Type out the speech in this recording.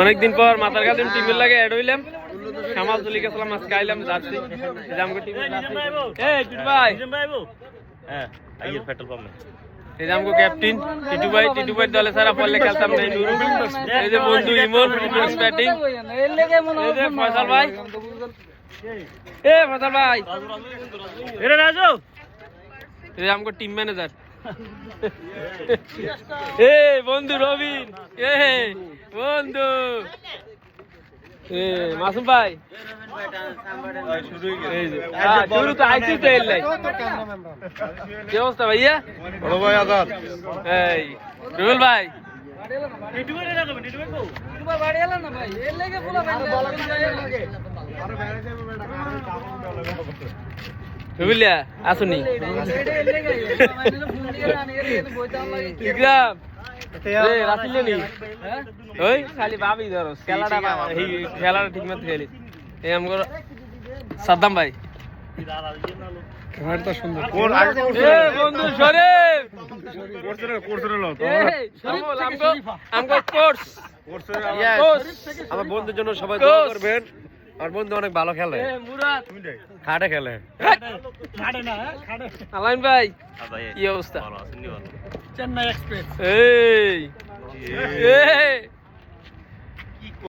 অনেকদিন পর মাথার কাছে টিমের লাগে অ্যাড হইলাম। কামাল চলে গেছিলাম, আজকে আইলাম জার্সি এই যে আমগো ক্যাপ্টেন টিটু ভাই দলে সারা পড়লে খেলতাম না। এই যে বন্ধু ইমন ব্যাটিং, এই যে ফয়সাল ভাই, ফয়সাল ভাই, এরে রাজু, এই যে আমগো টিম ম্যানেজার বন্ধু রবিন, বন্ধু মাসুম ভাই, শুরু তো আইসি তো এর লাই। কি অবস্থা ভাইয়া? বড় ভাই আজাদ, এই রুবেল ভাই, রুবেলিয়া আসুনি ইকরাম ওই খালি ভাবি ধরো খেলাটা ঠিক মতো খেলি। এই আমগো সাদ্দাম ভাই, বন্ধু শরীফ, আমার বন্ধুর জন্য সবাই দোয়া করবেন। আমার বন্ধু অনেক ভালো খেলে, খাটে খেলে। আলাইন ভাই কি অবস্থা? চেন্নাই এক্সপ্রেস, এই